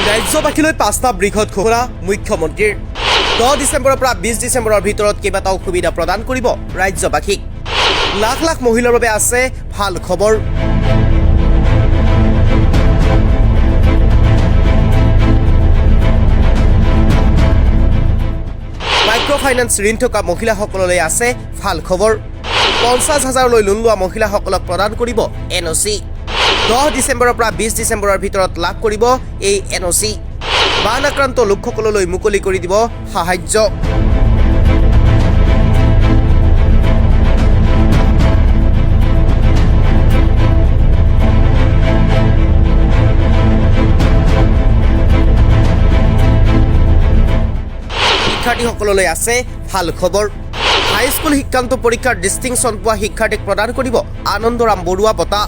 ৰাজ্যবাসীলৈ 5টা বৃহৎ ঘোষণা মুখ্যমন্ত্ৰীৰ 10 ডিচেম্বৰৰ পৰা 20 ডিচেম্বৰৰ ভিতৰত কেইবাটাও সুবিধা প্ৰদান কৰিব ৰাজ্যবাসীক লাখ লাখ মহিলাৰ বাবে আছে ভাল খবৰ মাইক্ৰ ফাইনেন্স ঋণ থকা মহিলাসকললৈ আছে ভাল খবৰ 50,000লৈ লোন লোৱা মহিলাসকলক প্ৰদান কৰিব এনঅচি 10 ডিচেম্বৰৰ পৰা 20 ডিচেম্বৰৰ ভিতৰত লাভ কৰিব এই এনঅচি বান আক্ৰান্ত লোকসকললৈ মুকলি কৰি দিব সাহায্য শিক্ষাৰ্থীসকললৈ আছে ভাল খবৰ হাইস্কুল শিক্ষান্ত পৰীক্ষাৰ ডিষ্টিংশ্যন পোৱা শিক্ষাৰ্থীক প্ৰদান কৰিব আনন্দৰাম বৰুৱা বঁটা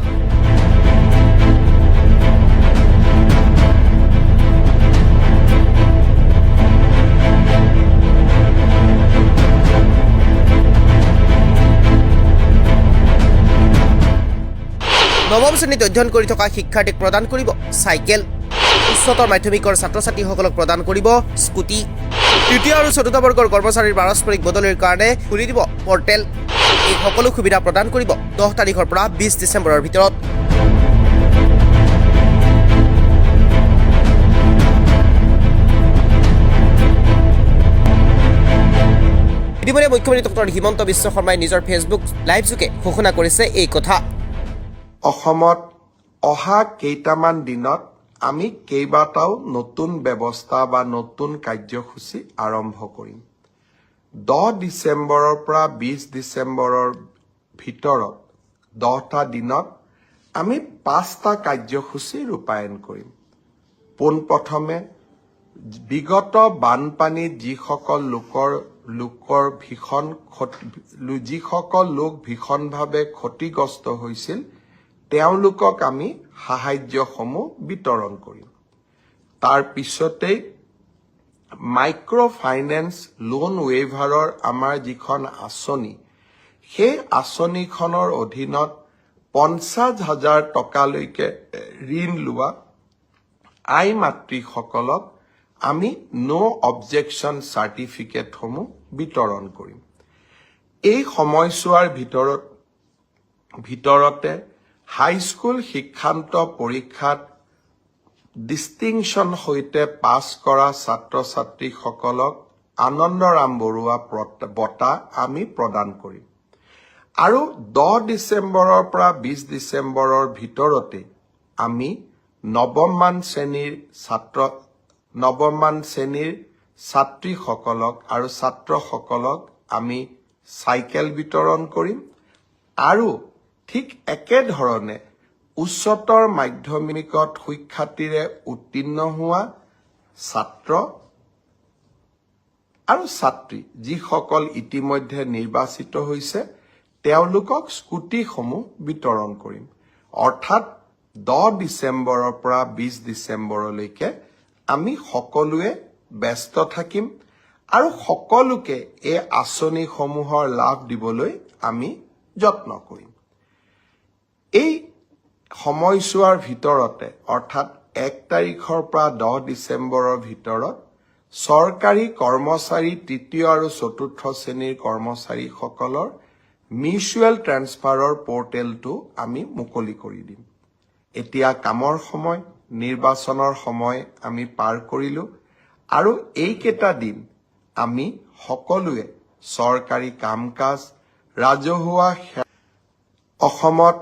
নৱম শ্ৰেণীত অধ্যয়ন কৰি থকা শিক্ষাৰ্থীক প্ৰদান কৰিব চাইকেল উচ্চতৰ মাধ্যমিকৰ ছাত্ৰ ছাত্ৰীসকলক প্ৰদান কৰিব স্কুটি তৃতীয় আৰু চতুৰ্থ বৰ্গৰ কৰ্মচাৰীৰ পাৰস্পৰিক বদলিৰ কাৰণে খুলি দিব পৰ্টেল এই সকলো সুবিধা প্ৰদান কৰিব 10 তাৰিখৰ পৰা 20 ডিচেম্বৰৰ ভিতৰত ইতিমধ্যে মুখ্যমন্ত্ৰী ডক্টৰ হিমন্ত বিশ্ব শৰ্মাই নিজৰ ফেচবুক লাইভ যোগে ঘোষণা কৰিছে এই কথা অসমত অহা কেইটামান দিনত আমি কেইবাটাও নতুন ব্যৱস্থা বা নতুন কাৰ্যসূচী আৰম্ভ কৰিম 10 ডিচেম্বৰৰ পৰা 20 ডিচেম্বৰৰ ভিতৰত 10টা দিনত আমি 5টা কাৰ্যসূচী ৰূপায়ণ কৰিম পোনপ্ৰথমে বিগত বানপানীত যিসকল লোক ভীষণভাৱে ক্ষতিগ্ৰস্ত হৈছিল তেওঁলোকক আমি সাহায্যসমূহ বিতৰণ কৰিম তাৰ পিছতেই মাইক্ৰ ফাইনেন্স লোন ৱেইভাৰৰ আমাৰ যিখন আঁচনি সেই আঁচনিখনৰ অধীনত 50,000 টকালৈকে ঋণ লোৱা আই মাতৃসকলক আমি নো অবজেকশ্যন চাৰ্টিফিকেটসমূহ বিতৰণ কৰিম এই সময়ছোৱাৰ ভিতৰতে হাইস্কুল শিক্ষান্ত পৰীক্ষাত ডিষ্টিংশ্যন সৈতে পাছ কৰা ছাত্ৰ ছাত্ৰীসকলক আনন্দৰাম বৰুৱা বঁটা আমি প্ৰদান কৰিম আৰু 10 ডিচেম্বৰৰ পৰা 20 ডিচেম্বৰৰ ভিতৰতে আমি নৱমমান শ্ৰেণীৰ ছাত্ৰীসকলক আৰু ছাত্ৰসকলক আমি চাইকেল বিতৰণ কৰিম আৰু ঠিক একেধৰণে উচ্চতৰ মাধ্যমিকত সুখ্যাতিৰে উত্তীৰ্ণ হোৱা ছাত্ৰ আৰু ছাত্ৰী যিসকল ইতিমধ্যে নিৰ্বাচিত হৈছে তেওঁলোকক স্কুটিসমূহ বিতৰণ কৰিম অৰ্থাৎ 10 ডিচেম্বৰৰ পৰা 20 ডিচেম্বৰলৈকে আমি সকলোৱে ব্যস্ত থাকিম আৰু সকলোকে এই আঁচনিসমূহৰ লাভ দিবলৈ আমি যত্ন কৰিম এই সময়ছোৱাৰ ভিতৰতে অৰ্থাৎ 1 তাৰিখৰ পৰা 10 ডিচেম্বৰৰ ভিতৰত চৰকাৰী কৰ্মচাৰী তৃতীয় আৰু চতুৰ্থ শ্ৰেণীৰ কৰ্মচাৰীসকলৰ মিউচুৱেল ট্ৰান্সফাৰৰ পৰ্টেলটো আমি মুকলি কৰি দিম এতিয়া কামৰ সময় নিৰ্বাচনৰ সময় আমি পাৰ কৰিলো আৰু এইকেইটা দিন আমি সকলোৱে চৰকাৰী কাম-কাজ ৰাজহুৱা অসমত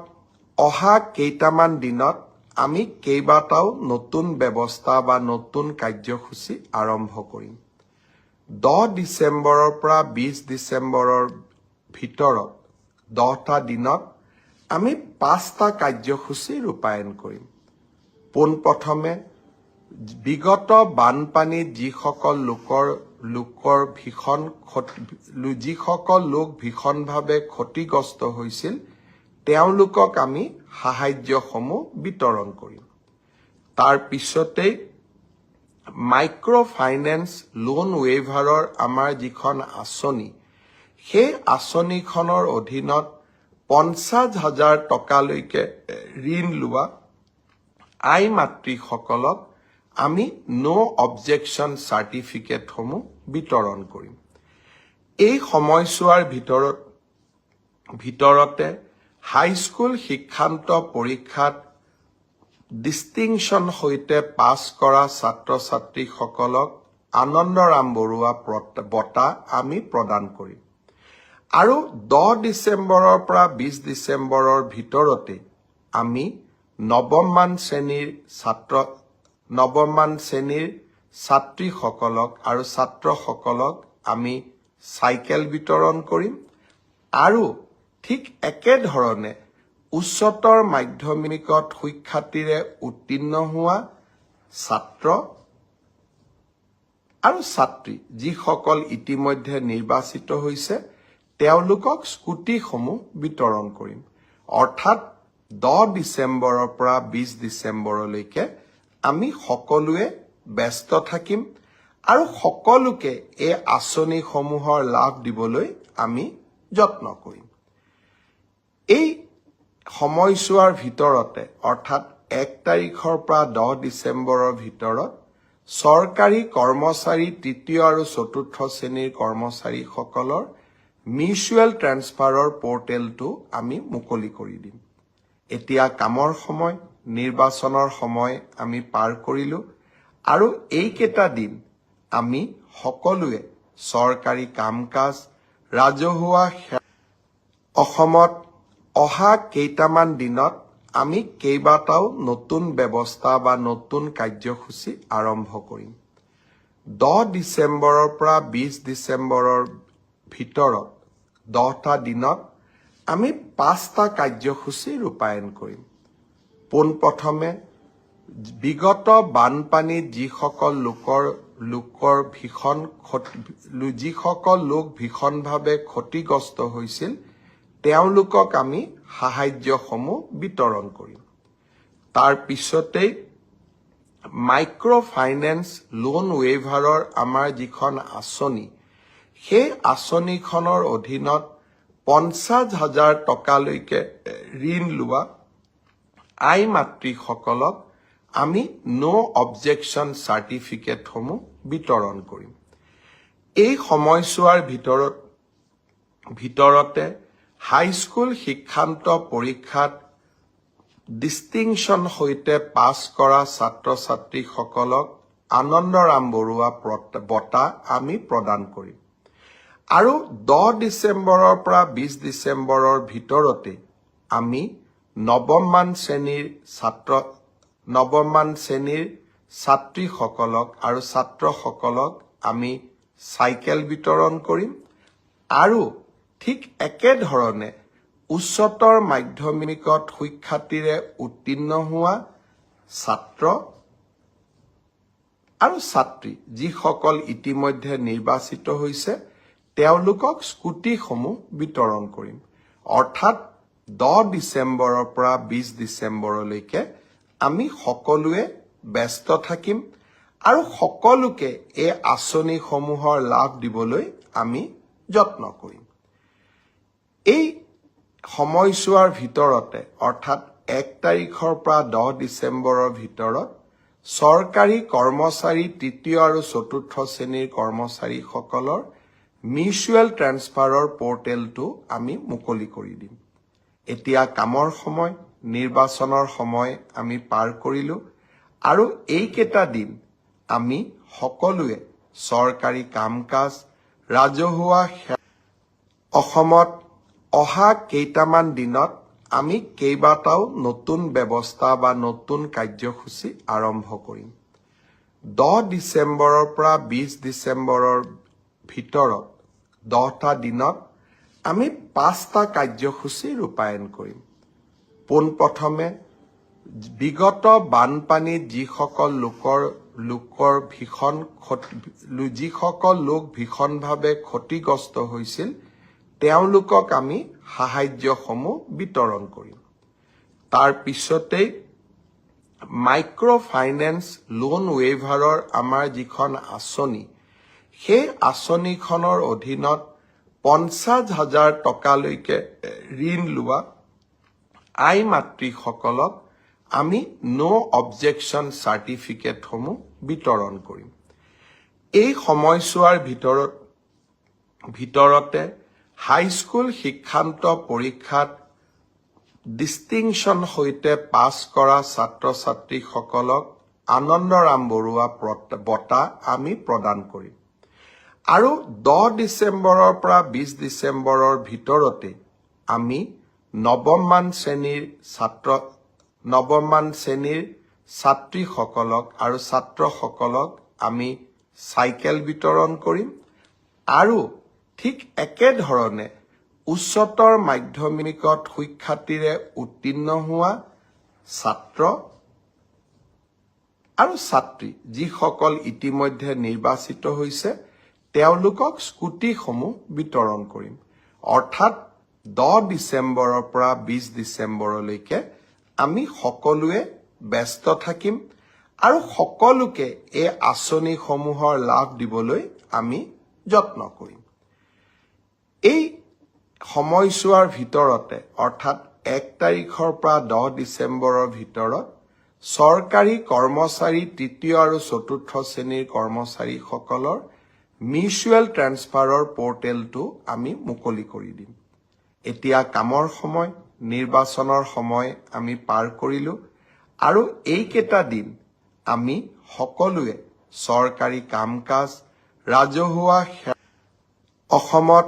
অহা কেইটামান দিনত আমি কেইবাটাও নতুন ব্যৱস্থা বা নতুন কাৰ্যসূচী আৰম্ভ কৰিম 10 ডিচেম্বৰৰ পৰা 20 ডিচেম্বৰৰ ভিতৰত 10টা দিনত আমি 5টা কাৰ্যসূচী ৰূপায়ণ কৰিম পোনপ্ৰথমে বিগত বানপানীত যিসকল লোক ভীষণভাৱে ক্ষতিগ্ৰস্ত হৈছিল তেওঁলোকক আমি সাহায্যসমূহ বিতৰণ কৰিম তাৰ পিছতেই মাইক্ৰ ফাইনেন্স লোন ৱেইভাৰৰ আমাৰ যিখন আঁচনি সেই আঁচনিখনৰ অধীনত 50,000 টকালৈকে ঋণ লোৱা আই মাতৃসকলক আমি নো অবজেকশ্যন চাৰ্টিফিকেটসমূহ বিতৰণ কৰিম। এই সময়ছোৱাৰ ভিতৰতে হাইস্কুল শিক্ষান্ত পৰীক্ষাত ডিষ্টিংশ্যন সৈতে পাছ কৰা ছাত্ৰ ছাত্ৰীসকলক আনন্দৰাম বৰুৱা বঁটা আমি প্ৰদান কৰিম। আৰু 10 ডিচেম্বৰৰ পৰা 20 ডিচেম্বৰৰ ভিতৰতে আমি নৱমমান শ্ৰেণীৰ ছাত্ৰীসকলক আৰু ছাত্ৰসকলক আমি চাইকেল বিতৰণ কৰিম। আৰু ঠিক একেধৰণে উচ্চতৰ মাধ্যমিকত সুখ্যাতিৰে উত্তীৰ্ণ হোৱা ছাত্ৰ আৰু ছাত্ৰী যিসকল ইতিমধ্যে নিৰ্বাচিত হৈছে তেওঁলোকক স্কুটিসমূহ বিতৰণ কৰিম। অৰ্থাৎ 10 ডিচেম্বৰৰ পৰা 20 ডিচেম্বৰলৈকে আমি সকলোৱে ব্যস্ত থাকিম আৰু সকলোকে এই আঁচনিসমূহৰ লাভ দিবলৈ আমি যত্ন কৰিম। এই সময়ছোৱাৰ ভিতৰতে অৰ্থাৎ 1 তাৰিখৰ পৰা 10 ডিচেম্বৰৰ ভিতৰত চৰকাৰী কৰ্মচাৰী তৃতীয় আৰু চতুৰ্থ শ্ৰেণীৰ কৰ্মচাৰীসকলৰ মিউচুৱেল ট্ৰেন্সফাৰৰ পৰ্টেলটো আমি মুকলি কৰি দিম। এতিয়া কামৰ সময়, নিৰ্বাচনৰ সময় আমি পাৰ কৰিলোঁ আৰু এইকেইটা দিন আমি সকলোৱে চৰকাৰী কাম কাজ, ৰাজহুৱা অসমত অহা কেইটামান দিনত আমি কেইবাটাও নতুন ব্যৱস্থা বা নতুন কাৰ্যসূচী আৰম্ভ কৰিম। 10 ডিচেম্বৰৰ পৰা 20 ডিচেম্বৰৰ ভিতৰত 10টা দিনত আমি 5টা কাৰ্যসূচী ৰূপায়ণ কৰিম। পোনপ্ৰথমে বিগত বানপানীত যিসকল লোক ভীষণভাৱে ক্ষতিগ্ৰস্ত হৈছিল তেওঁলোকক আমি সাহায্যসমূহ বিতৰণ কৰিম। তাৰ পিছতেই মাইক্ৰ' ফাইনেন্স লোন ৱেইভাৰৰ আমাৰ যিখন আঁচনি সেই আঁচনিখনৰ অধীনত 50,000 টকালৈকে ঋণ লোৱা আই মাতৃসকলক আমি নো অবজেকশ্যন চাৰ্টিফিকেটসমূহ বিতৰণ কৰিম। এই সময়ছোৱাৰ ভিতৰতে হাইস্কুল শিক্ষান্ত পৰীক্ষাত ডিষ্টিংশ্যন সৈতে পাছ কৰা ছাত্ৰ ছাত্ৰীসকলক আনন্দৰাম বৰুৱা বঁটা আমি প্ৰদান কৰিম। আৰু 10 ডিচেম্বৰৰ পৰা 20 ডিচেম্বৰৰ ভিতৰতে আমি নৱমমান শ্ৰেণীৰ ছাত্ৰীসকলক আৰু ছাত্ৰসকলক আমি চাইকেল বিতৰণ কৰিম। আৰু ঠিক একেধৰণে উচ্চতৰ মাধ্যমিকত সুখ্যাতিৰে উত্তীৰ্ণ হোৱা ছাত্ৰ আৰু ছাত্ৰী যিসকল ইতিমধ্যে নিৰ্বাচিত হৈছে তেওঁলোকক স্কুটিসমূহ বিতৰণ কৰিম। অৰ্থাৎ 10 ডিচেম্বৰৰ পৰা 20 ডিচেম্বৰলৈকে আমি সকলোৱে ব্যস্ত থাকিম আৰু সকলোকে এই আঁচনিসমূহৰ লাভ দিবলৈ আমি যত্ন কৰিম। এই সময়ছোৱাৰ ভিতৰতে অৰ্থাৎ 1 তাৰিখৰ পৰা 10 ডিচেম্বৰৰ ভিতৰত চৰকাৰী কৰ্মচাৰী তৃতীয় আৰু চতুৰ্থ শ্ৰেণীৰ কৰ্মচাৰীসকলৰ মিউচুৱেল ট্ৰেন্সফাৰৰ পৰ্টেলটো আমি মুকলি কৰি দিম। এতিয়া কামৰ সময়, নিৰ্বাচনৰ সময় আমি পাৰ কৰিলোঁ আৰু এইকেইটা দিন আমি সকলোৱে চৰকাৰী কাম কাজ, ৰাজহুৱা অসমত অহা কেইটামান দিনত আমি কেইবাটাও নতুন ব্যৱস্থা বা নতুন কাৰ্যসূচী আৰম্ভ কৰিম। 10 ডিচেম্বৰৰ পৰা 20 ডিচেম্বৰৰ ভিতৰত 10টা দিনত আমি 5টা কাৰ্যসূচী ৰূপায়ণ কৰিম। পোনপ্ৰথমে বিগত বানপানীত যিসকল লোক ভীষণভাৱে ক্ষতিগ্ৰস্ত হৈছিল তেওঁলোকক আমি সাহায্যসমূহ বিতৰণ কৰিম। তাৰ পিছতেই মাইক্ৰ' ফাইনেন্স লোন ৱেইভাৰৰ আমাৰ যিখন আঁচনি সেই আঁচনিখনৰ অধীনত 50,000 টকালৈকে ঋণ লোৱা আই মাতৃসকলক আমি নো অবজেকশ্যন চাৰ্টিফিকেটসমূহ বিতৰণ কৰিম। এই সময়ছোৱাৰ ভিতৰতে হাইস্কুল শিক্ষান্ত পৰীক্ষাত ডিষ্টিংশ্যন সৈতে পাছ কৰা ছাত্ৰ ছাত্ৰীসকলক আনন্দৰাম বৰুৱা বঁটা আমি প্ৰদান কৰিম। আৰু 10 ডিচেম্বৰৰ পৰা 20 ডিচেম্বৰৰ ভিতৰতে আমি নৱমমান শ্ৰেণীৰ ছাত্ৰীসকলক আৰু ছাত্ৰসকলক আমি চাইকেল বিতৰণ কৰিম। আৰু ঠিক একেধৰণে উচ্চতৰ মাধ্যমিকত সুখ্যাতিৰে উত্তীৰ্ণ হোৱা ছাত্ৰ আৰু ছাত্ৰী যিসকল ইতিমধ্যে নিৰ্বাচিত হৈছে তেওঁলোকক স্কুটিসমূহ বিতৰণ কৰিম। অৰ্থাৎ 10 ডিচেম্বৰৰ পৰা 20 ডিচেম্বৰলৈকে আমি সকলোৱে ব্যস্ত থাকিম আৰু সকলোকে এই আঁচনিসমূহৰ লাভ দিবলৈ আমি যত্ন কৰিম। এই সময়ছোৱাৰ ভিতৰতে অৰ্থাৎ 1 তাৰিখৰ পৰা 10 ডিচেম্বৰৰ ভিতৰত চৰকাৰী কৰ্মচাৰী 3য় আৰু 4ৰ্থ শ্ৰেণীৰ কৰ্মচাৰীসকলৰ মিউচুৱেল ট্ৰেন্সফাৰৰ পৰ্টেলটো আমি মুকলি কৰি দিম। এতিয়া কামৰ সময়, নিৰ্বাচনৰ সময় আমি পাৰ কৰিলো আৰু এইকেইটা দিন আমি সকলোৱে চৰকাৰী কাম-কাজ, ৰাজহুৱা অসমত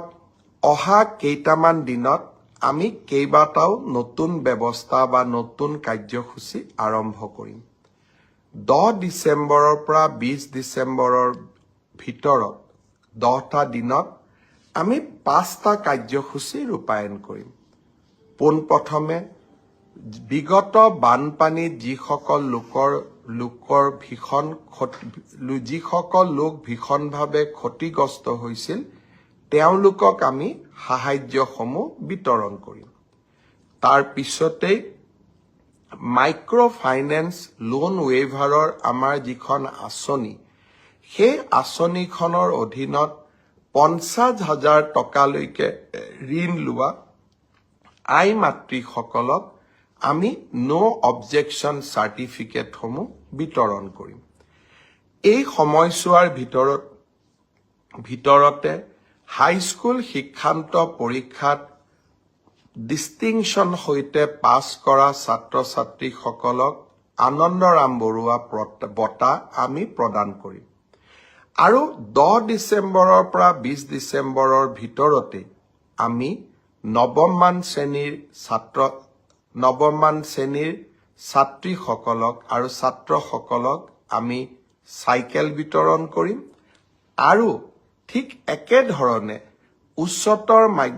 অহা কেইটামান দিনত আমি কেইবাটাও নতুন ব্যৱস্থা বা নতুন কাৰ্যসূচী আৰম্ভ কৰিম। 10 ডিচেম্বৰৰ পৰা 20 ডিচেম্বৰৰ ভিতৰত 10টা দিনত আমি 5টা কাৰ্যসূচী ৰূপায়ণ কৰিম। পোনপ্ৰথমে বিগত বানপানীত যিসকল লোক ভীষণভাৱে ক্ষতিগ্ৰস্ত হৈছিল তেওঁলোকক আমি সাহায্যসমূহ বিতৰণ কৰিম। তাৰ পিছতেই মাইক্ৰ' ফাইনেন্স লোন ৱেইভাৰৰ আমাৰ যিখন আঁচনি সেই আঁচনিখনৰ অধীনত 50,000 টকালৈকে ঋণ লোৱা আই মাতৃসকলক আমি নো অবজেকশ্যন চাৰ্টিফিকেটসমূহ বিতৰণ কৰিম। এই সময়ছোৱাৰ ভিতৰতে হাইস্কুল শিক্ষান্ত পৰীক্ষাত ডিষ্টিংশ্যন সৈতে পাছ কৰা ছাত্ৰ ছাত্ৰীসকলক আনন্দৰাম বৰুৱা বঁটা আমি প্ৰদান কৰিম। আৰু 10 ডিচেম্বৰৰ পৰা 20 ডিচেম্বৰৰ ভিতৰতে আমি নৱমমান শ্ৰেণীৰ ছাত্ৰীসকলক আৰু ছাত্ৰসকলক আমি চাইকেল বিতৰণ কৰিম। আৰু ঠিক একেধৰণে উচ্চতৰ মাধ্যমিক